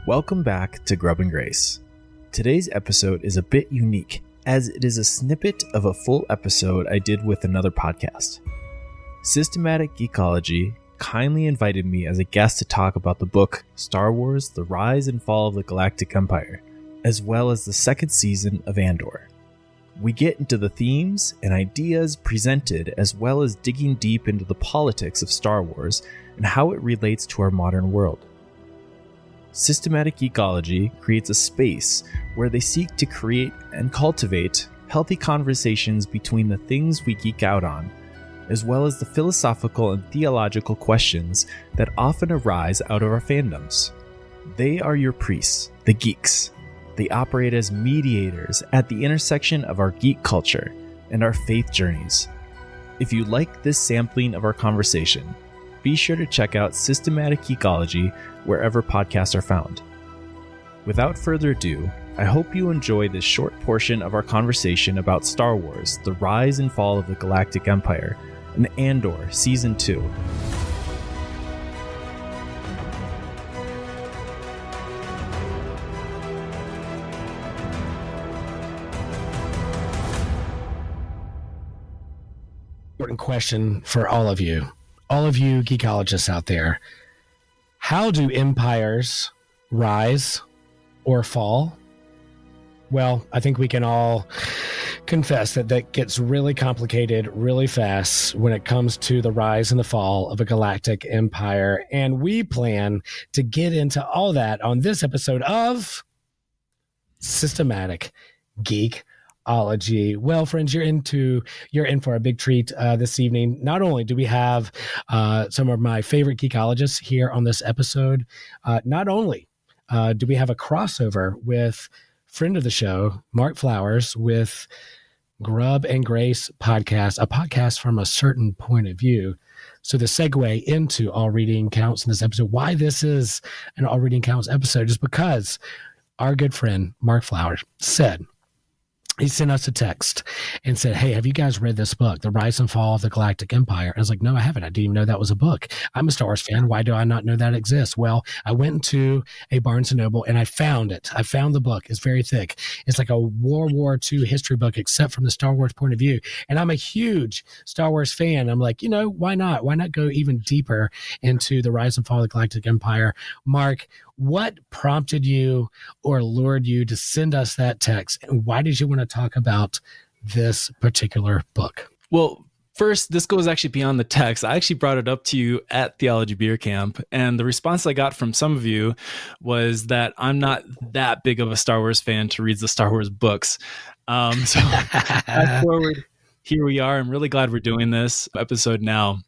Welcome back to Grub and Grace. Today's episode is a bit unique, as it is a snippet of a full episode I did with another podcast. Systematic Geekology kindly invited me as a guest to talk about the book Star Wars: The Rise and Fall of the Galactic Empire, as well as the second season of Andor. We get into the themes and ideas presented, as well as digging deep into the politics of Star Wars and how it relates to our modern world. Systematic Geekology creates a space where they seek to create and cultivate healthy conversations between the things we geek out on, as well as the philosophical and theological questions that often arise out of our fandoms. They are your priests, the geeks. They operate as mediators at the intersection of our geek culture and our faith journeys. If you like this sampling of our conversation, be sure to check out Systematic Geekology wherever podcasts are found. Without further ado, I hope you enjoy this short portion of our conversation about Star Wars: The Rise and Fall of the Galactic Empire and Andor Season 2. Important question for all of you geekologists out there. How do empires rise or fall? Well, I think we can all confess that gets really complicated really fast when it comes to the rise and the fall of a galactic empire. And we plan to get into all that on this episode of Systematic Geekology. Well, friends, you're in for a big treat this evening. Not only do we have some of my favorite geekologists here on this episode, not only do we have a crossover with friend of the show, Mark Flowers, with Grub and Grace podcast, a podcast from a certain point of view. So the segue into All Reading Counts in this episode, why this is an All Reading Counts episode, is because our good friend Mark Flowers he sent us a text and said, "Hey, have you guys read this book, The Rise and Fall of the Galactic Empire?" And I was like, "No, I haven't. I didn't even know that was a book. I'm a Star Wars fan. Why do I not know that exists?" Well, I went into a Barnes & Noble and I found it. I found the book. It's very thick. It's like a World War II history book, except from the Star Wars point of view. And I'm a huge Star Wars fan. I'm like, why not? Why not go even deeper into The Rise and Fall of the Galactic Empire? Mark, what prompted you or lured you to send us that text? And why did you want to talk about this particular book? Well, first, this goes actually beyond the text. I actually brought it up to you at Theology Beer Camp, and the response I got from some of you was that I'm not that big of a Star Wars fan to read the Star Wars books. So fast forward, here we are. I'm really glad we're doing this episode now.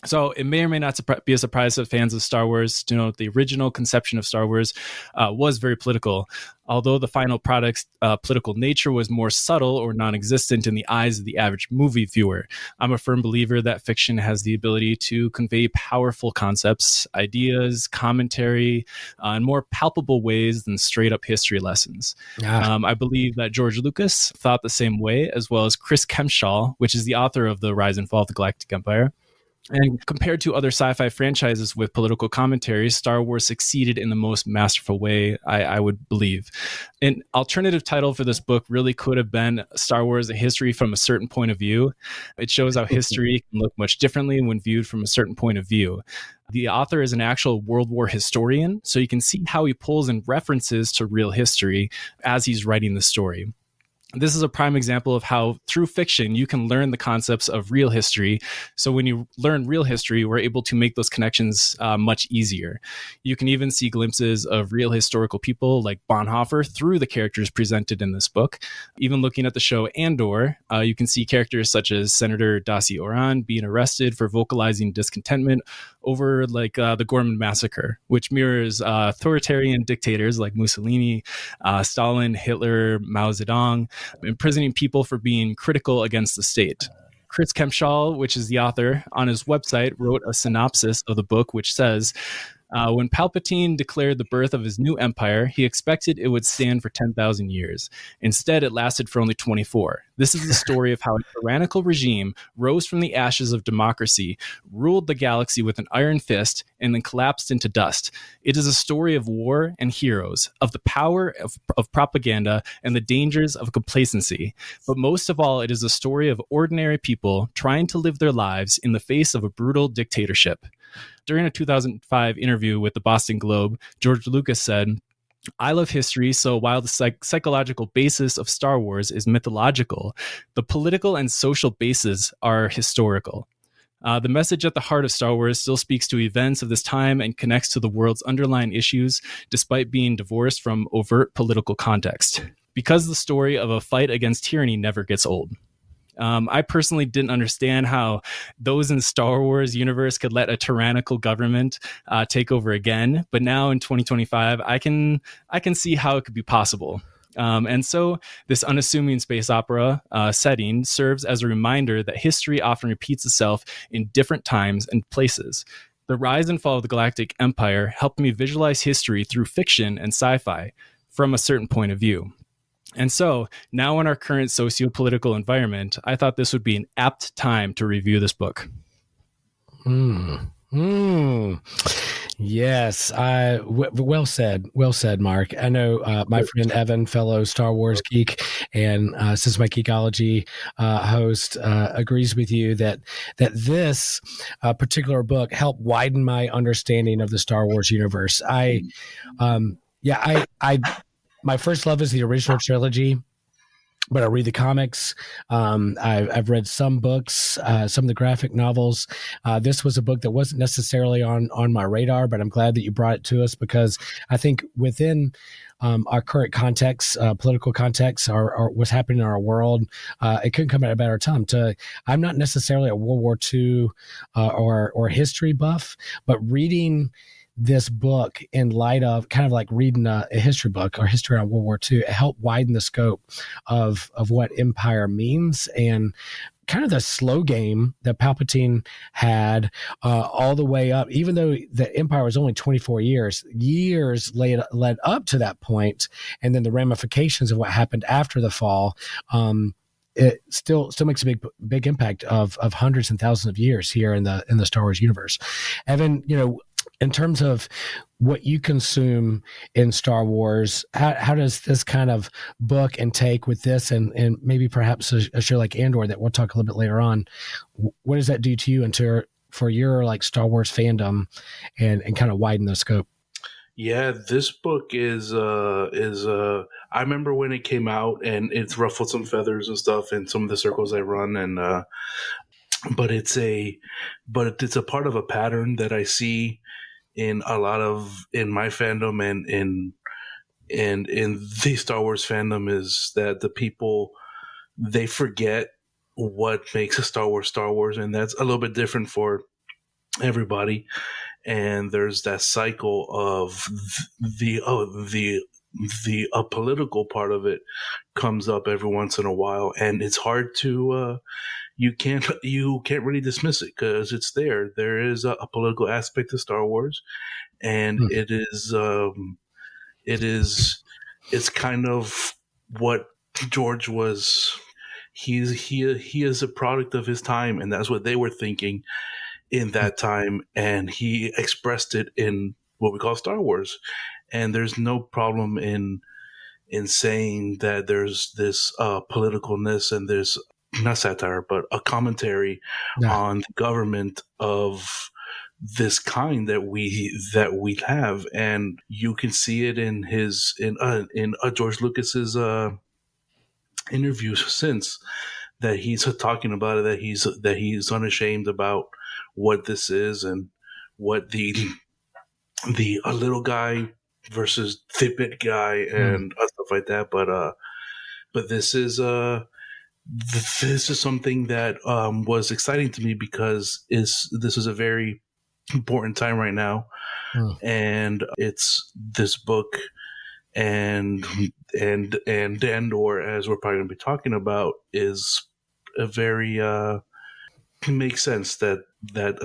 So it may or may not be a surprise to fans of Star Wars to know that the original conception of Star Wars was very political, although the final product's political nature was more subtle or non-existent in the eyes of the average movie viewer. I'm a firm believer that fiction has the ability to convey powerful concepts, ideas, commentary, in more palpable ways than straight-up history lessons. I believe that George Lucas thought the same way, as well as Chris Kempshall, which is the author of The Rise and Fall of the Galactic Empire. And compared to other sci-fi franchises with political commentaries, Star Wars succeeded in the most masterful way, I would believe. An alternative title for this book really could have been Star Wars: A History from a Certain Point of View. It shows how history can look much differently when viewed from a certain point of view. The author is an actual World War historian, so you can see how he pulls in references to real history as he's writing the story. This is a prime example of how, through fiction, you can learn the concepts of real history. So when you learn real history, we're able to make those connections much easier. You can even see glimpses of real historical people like Bonhoeffer through the characters presented in this book. Even looking at the show Andor, you can see characters such as Senator Dasi Oran being arrested for vocalizing discontentment over the Gorman Massacre, which mirrors authoritarian dictators like Mussolini, Stalin, Hitler, Mao Zedong, imprisoning people for being critical against the state. Chris Kempshall, which is the author, on his website wrote a synopsis of the book, which says, When Palpatine declared the birth of his new empire, he expected it would stand for 10,000 years. Instead, it lasted for only 24. This is the story of how a tyrannical regime rose from the ashes of democracy, ruled the galaxy with an iron fist, and then collapsed into dust. It is a story of war and heroes, of the power of propaganda and the dangers of complacency. But most of all, it is a story of ordinary people trying to live their lives in the face of a brutal dictatorship. During a 2005 interview with the Boston Globe, George Lucas said, "I love history, so while the psychological basis of Star Wars is mythological, the political and social bases are historical. The message at the heart of Star Wars still speaks to events of this time and connects to the world's underlying issues, despite being divorced from overt political context. Because the story of a fight against tyranny never gets old." I personally didn't understand how those in the Star Wars universe could let a tyrannical government take over again. But now in 2025, I can see how it could be possible. And so this unassuming space opera setting serves as a reminder that history often repeats itself in different times and places. The rise and fall of the Galactic Empire helped me visualize history through fiction and sci-fi from a certain point of view. And so now in our current socio-political environment, I thought this would be an apt time to review this book. Yes, well said, Mark. I know my friend Evan, fellow Star Wars geek and Systematic Geekology host, agrees with you that this particular book helped widen my understanding of the Star Wars universe. My first love is the original trilogy, but I read the comics. I've read some books, some of the graphic novels. This was a book that wasn't necessarily on my radar, but I'm glad that you brought it to us, because I think within our current context, political context, or what's happening in our world, it couldn't come at a better time. I'm not necessarily a World War II or history buff, but reading this book in light of kind of like reading a history book or history on World War II, it helped widen the scope of what empire means, and kind of the slow game that Palpatine had all the way up, even though the empire was only 24 years led up to that point, and then the ramifications of what happened after the fall. It still makes a big impact of hundreds and thousands of years here in the Star Wars universe. Evan, in terms of what you consume in Star Wars, how does this kind of book and take with this, and maybe perhaps a show like Andor that we'll talk a little bit later on, what does that do to you and for your like Star Wars fandom and kind of widen the scope? Yeah, this book is I remember when it came out, and it's ruffled some feathers and stuff in some of the circles I run, and but it's a part of a pattern that I see in my fandom and in the Star Wars fandom, is that the people, they forget what makes a Star Wars, and that's a little bit different for everybody. And there's that cycle of the political part of it comes up every once in a while, and it's hard to you can't really dismiss it, because it's there. There is a political aspect to Star Wars, and it's kind of what George was. He is a product of his time, and that's what they were thinking in that time, and he expressed it in what we call Star Wars. And there's no problem in saying that there's this politicalness, and there's not satire, but a commentary on the government of this kind that we have. And you can see it in George Lucas's interviews since, that he's talking about it, that he's unashamed about what this is, and what the little guy versus the big guy and stuff like that. But this is something that was exciting to me, because this is a very important time right now, and it's this book and Andor, as we're probably going to be talking about, is a very it makes sense that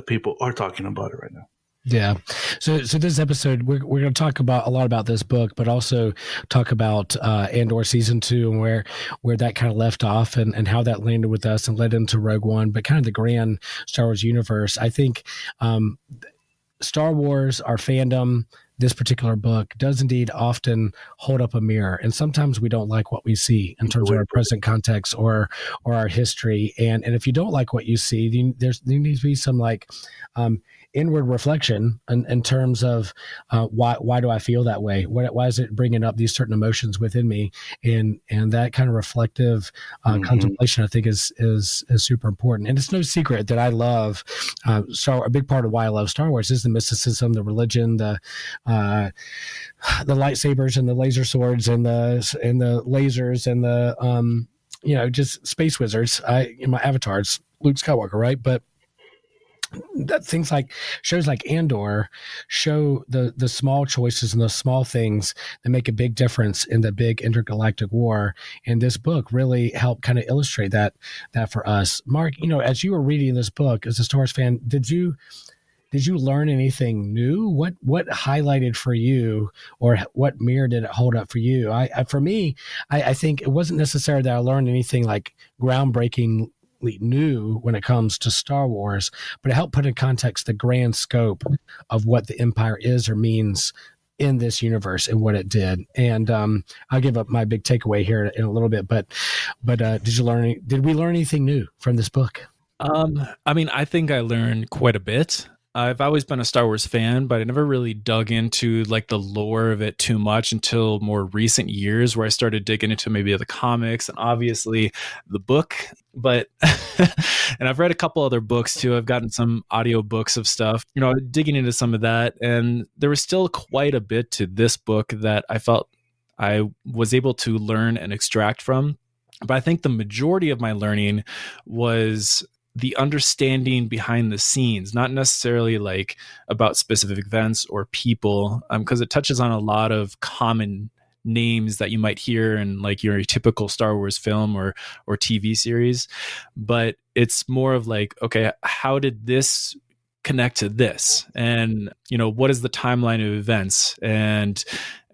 people are talking about it right now. Yeah. So this episode, we're going to talk about a lot about this book, but also talk about Andor season 2 and where that kind of left off and how that landed with us and led into Rogue One, but kind of the grand Star Wars universe. I think Star Wars, our fandom, this particular book does indeed often hold up a mirror, and sometimes we don't like what we see in terms of our present context or our history. And if you don't like what you see, there needs to be some inward reflection in terms of why do I feel that way? Why is it bringing up these certain emotions within me? And that kind of reflective contemplation, I think, is super important. And it's no secret that I love a big part of why I love Star Wars is the mysticism, the religion, the lightsabers and the laser swords and the lasers and the just space wizards. My avatar's Luke Skywalker, right? But that things like shows like Andor show the small choices and the small things that make a big difference in the big intergalactic war. And this book really helped kind of illustrate that for us. Mark, as you were reading this book as a Star Wars fan, did you learn anything new? What highlighted for you, or what mirror did it hold up for you? For me, I think it wasn't necessarily that I learned anything like groundbreaking new when it comes to Star Wars, but it helped put in context the grand scope of what the Empire is or means in this universe and what it did. And I'll give up my big takeaway here in a little bit, but did we learn anything new from this book? I think I learned quite a bit. I've always been a Star Wars fan, but I never really dug into like the lore of it too much until more recent years, where I started digging into maybe the comics and obviously the book. But and I've read a couple other books too. I've gotten some audio books of stuff, digging into some of that. And there was still quite a bit to this book that I felt I was able to learn and extract from. But I think the majority of my learning was the understanding behind the scenes, not necessarily like about specific events or people, because it touches on a lot of common names that you might hear in like your typical Star Wars film or TV series. But it's more of like, okay, how did this connect to this? And, what is the timeline of events? And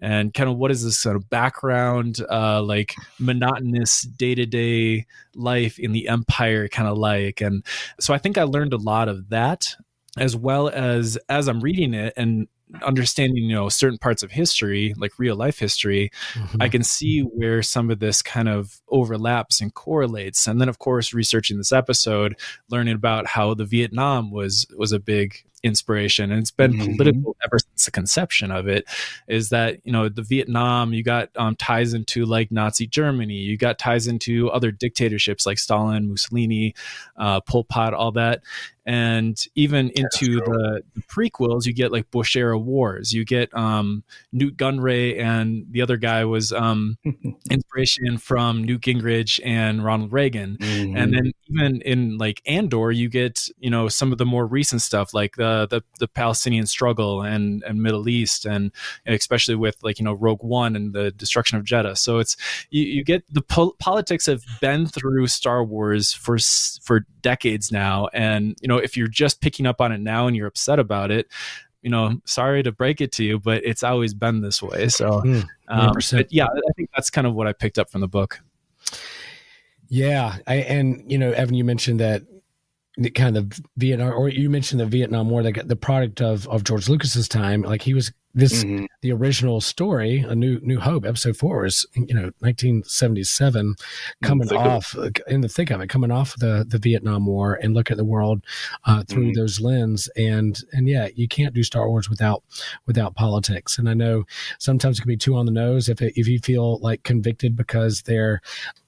kind of what is this sort of background, like monotonous day-to-day life in the Empire kind of like. And so I think I learned a lot of that, as well as I'm reading it and understanding, certain parts of history, like real life history, I can see where some of this kind of overlaps and correlates. And then, of course, researching this episode, learning about how the Vietnam was a big inspiration, and it's been political ever since the conception of it, is that the Vietnam, you got ties into like Nazi Germany, you got ties into other dictatorships like Stalin, Mussolini, Pol Pot, all that. And even into the prequels, you get like Bush era wars. You get Newt Gunray, and the other guy was inspiration from Newt Gingrich and Ronald Reagan. And then even in like Andor, you get some of the more recent stuff like the Palestinian struggle and Middle East, and especially with like Rogue One and the destruction of Jeddah. So it's you get the politics have been through Star Wars for decades now, and if you're just picking up on it now and you're upset about it, sorry to break it to you, but it's always been this way. So, but yeah, I think that's kind of what I picked up from the book. Yeah. Evan, you mentioned that the kind of Vietnam, or you mentioned the Vietnam War, the product of George Lucas's time. Like he was the original story, A New Hope, episode 4 was 1977, coming off in the thick of it, coming off the Vietnam War, and look at the world through those lens. And yeah, you can't do Star Wars without politics. And I know sometimes it can be too on the nose if you feel like convicted because they're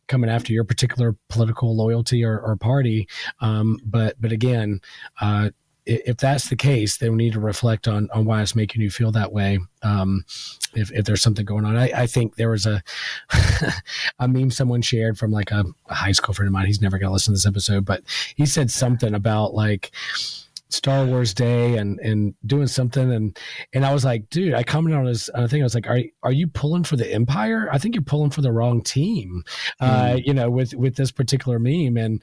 coming after your particular political loyalty or party. But again, if that's the case, then we need to reflect on why it's making you feel that way. If there's something going on, I think there was a meme someone shared from like a high school friend of mine. He's never going to listen to this episode, but he said something about like, Star Wars Day and doing something, and I was like, dude, I commented on his thing. I was like, are you pulling for the Empire? I think you're pulling for the wrong team, with this particular meme, and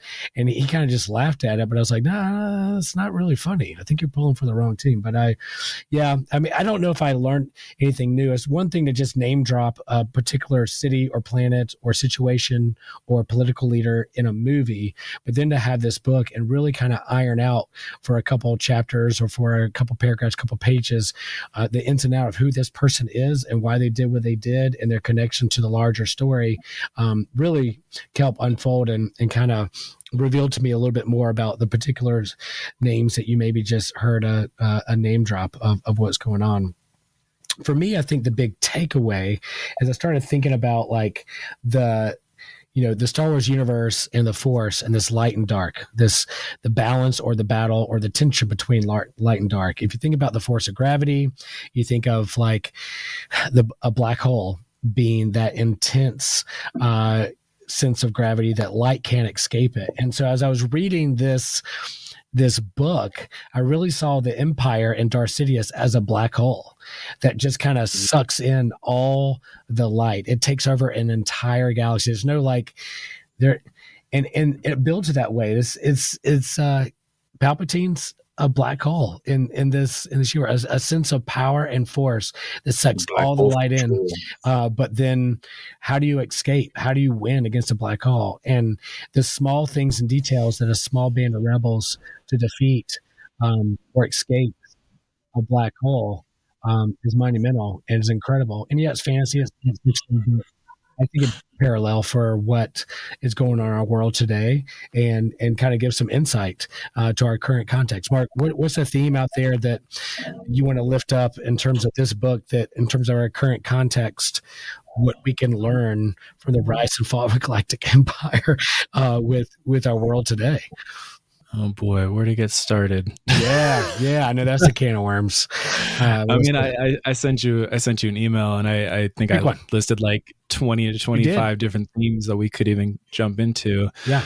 he kind of just laughed at it. But I was like, nah, it's not really funny. I think you're pulling for the wrong team. But I mean, I don't know if I learned anything new. It's one thing to just name drop a particular city or planet or situation or political leader in a movie, but then to have this book and really kind of iron out for a couple chapters or for a couple paragraphs, couple pages, the ins and out of who this person is and why they did what they did and their connection to the larger story, really help unfold and kind of revealed to me a little bit more about the particular names that you maybe just heard a name drop of what's going on. For me, I think the big takeaway as I started thinking about like the Star Wars universe and the Force and this light and dark, the balance or the battle or the tension between light and dark. If you think about the force of gravity, you think of like a black hole being that intense sense of gravity that light can't escape it. And so as I was reading this book, I really saw the Empire and Darth Sidious as a black hole that just kind of sucks in all the light. It takes over an entire galaxy. There's no like there, and it builds that way. It's Palpatine's a black hole in this universe, a sense of power and force that sucks all the light in. But then how do you escape? How do you win against a black hole? And the small things and details that a small band of rebels to defeat or escape a black hole is monumental and is incredible. And yeah, it's fantasy, it's fiction, but I think it's parallel for what is going on in our world today and kind of give some insight to our current context. Mark, what's a theme out there that you want to lift up in terms of this book, that in terms of our current context, what we can learn from the rise and fall of a galactic empire with our world today? Oh boy, where to get started? Yeah, I know that's a can of worms. I sent you an email, and I think I listed like 20 to 25 different themes that we could even jump into. Yeah,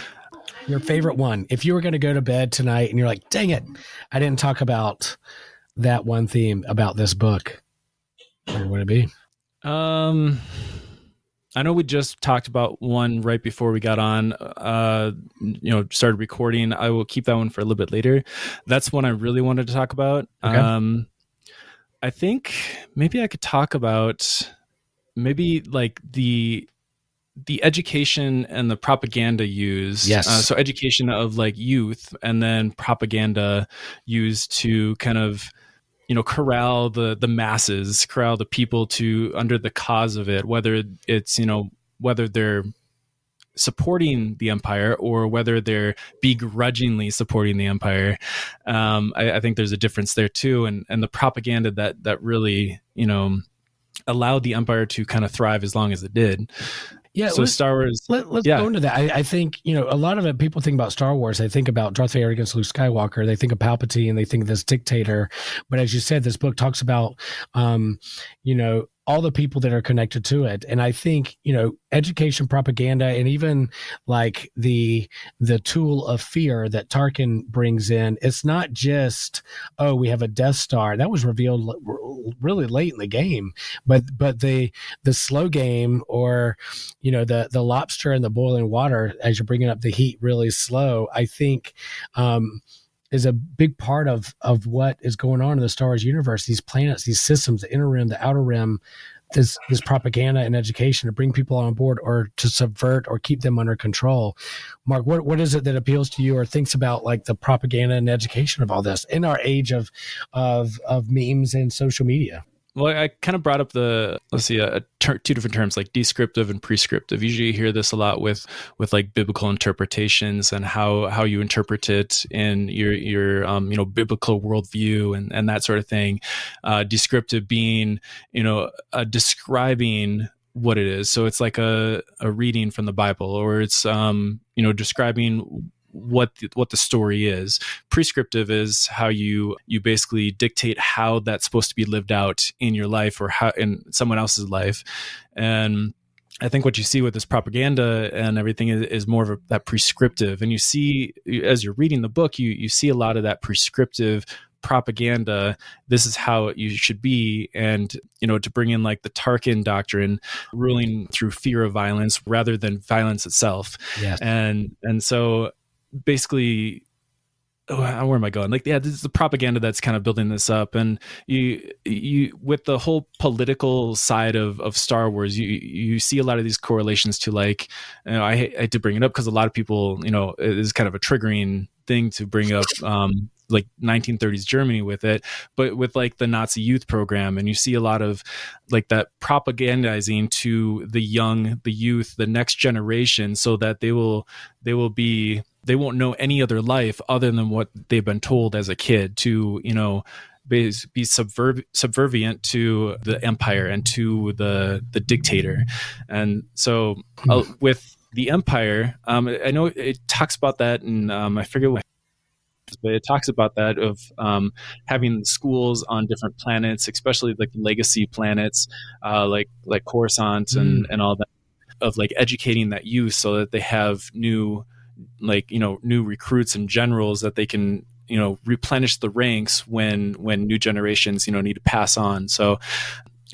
your favorite one. If you were going to go to bed tonight and you're like, "Dang it, I didn't talk about that one theme about this book," what would it be? I know we just talked about one right before we got on, started recording. I will keep that one for a little bit later. That's one I really wanted to talk about. Okay. I think maybe I could talk about maybe like the education and the propaganda used. Yes. So education of like youth, and then propaganda used to kind of corral the masses, corral the people to under the cause of it, whether it's, whether they're supporting the Empire or whether they're begrudgingly supporting the Empire. I think there's a difference there too. And the propaganda that really, allowed the Empire to kind of thrive as long as it did. Yeah, so Star Wars. Let's go into that. I think, a lot of it, people think about Star Wars, they think about Darth Vader against Luke Skywalker, they think of Palpatine, they think of this dictator. But as you said, this book talks about, all the people that are connected to it. And I think, education, propaganda, and even like the tool of fear that Tarkin brings in, it's not just, oh, we have a Death Star. That was revealed really late in the game. But the slow game, or, the lobster in the boiling water, as you're bringing up the heat really slow, I think, is a big part of what is going on in the Star Wars universe. These planets, these systems, the inner rim, the outer rim, this propaganda and education to bring people on board or to subvert or keep them under control. Mark, what is it that appeals to you or thinks about like the propaganda and education of all this in our age of memes and social media? Well, I kind of brought up two different terms, like descriptive and prescriptive. Usually you hear this a lot with like biblical interpretations and how you interpret it in your biblical worldview and that sort of thing. Descriptive being, describing what it is. So it's like a reading from the Bible, or it's, describing what the story is. Prescriptive is how you basically dictate how that's supposed to be lived out in your life or how in someone else's life. And I think what you see with this propaganda and everything is more of that prescriptive. And you see, as you're reading the book, you see a lot of that prescriptive propaganda. This is how you should be. And, to bring in like the Tarkin doctrine, ruling through fear of violence rather than violence itself. Yes. And so basically, where am I going? Like, yeah, this is the propaganda that's kind of building this up. And you with the whole political side of Star Wars, you see a lot of these correlations to like, I hate to bring it up because a lot of people, it is kind of a triggering thing to bring up, like 1930s Germany with it, but with like the Nazi youth program. And you see a lot of like that propagandizing to the youth, the next generation, so that they won't know any other life other than what they've been told as a kid, to, be subservient to the empire and to the dictator. And so with the empire, I know it talks about that, and I forget what, but it talks about that of having schools on different planets, especially like legacy planets, like Coruscant and all that, of like educating that youth so that they have new recruits and generals that they can, replenish the ranks when new generations, need to pass on. So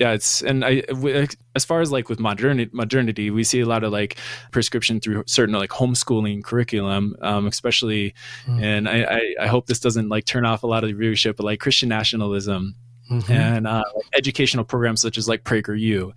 yeah, as far as like with modernity, we see a lot of like prescription through certain like homeschooling curriculum, especially, and I hope this doesn't like turn off a lot of the viewership, but like Christian nationalism and like educational programs such as like PragerU.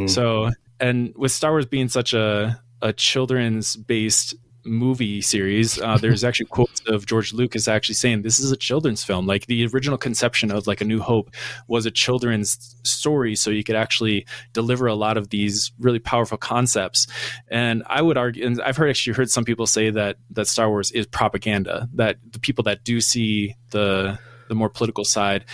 So, and with Star Wars being such a children's based movie series, there's actually quotes of George Lucas actually saying this is a children's film. Like the original conception of like A New Hope was a children's story, so you could actually deliver a lot of these really powerful concepts. And I would argue, and I've heard some people say that Star Wars is propaganda, that the people that do see the more political side,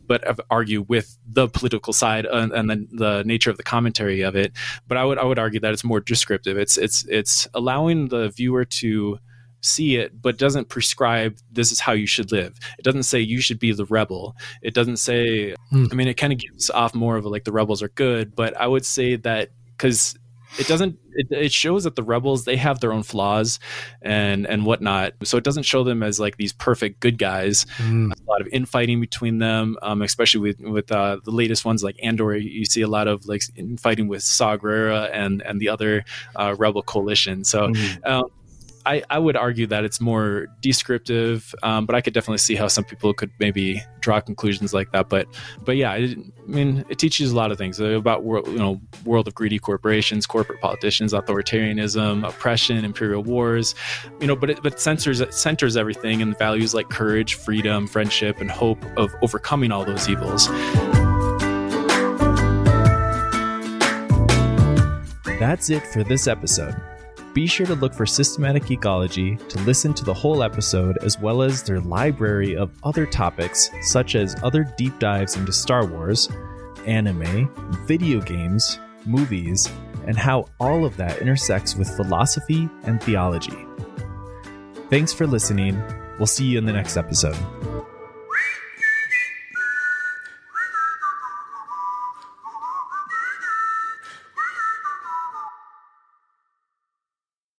but argue with the political side and then the nature of the commentary of it. But I would argue that it's more descriptive. It's allowing the viewer to see it, but doesn't prescribe this is how you should live. It doesn't say you should be the rebel. It doesn't say, I mean, it kind of gives off more of like the rebels are good, but I would say that because it shows that the rebels, they have their own flaws and whatnot. So it doesn't show them as like these perfect good guys. There's a lot of infighting between them, especially with the latest ones like Andor. You see a lot of like infighting with Saw Gerrera and the other rebel coalition. So I would argue that it's more descriptive, but I could definitely see how some people could maybe draw conclusions like that. But yeah, I mean, it teaches a lot of things about world of greedy corporations, corporate politicians, authoritarianism, oppression, imperial wars, but it centers everything in values like courage, freedom, friendship, and hope of overcoming all those evils. That's it for this episode. Be sure to look for Systematic Geekology to listen to the whole episode, as well as their library of other topics, such as other deep dives into Star Wars, anime, video games, movies, and how all of that intersects with philosophy and theology. Thanks for listening. We'll see you in the next episode.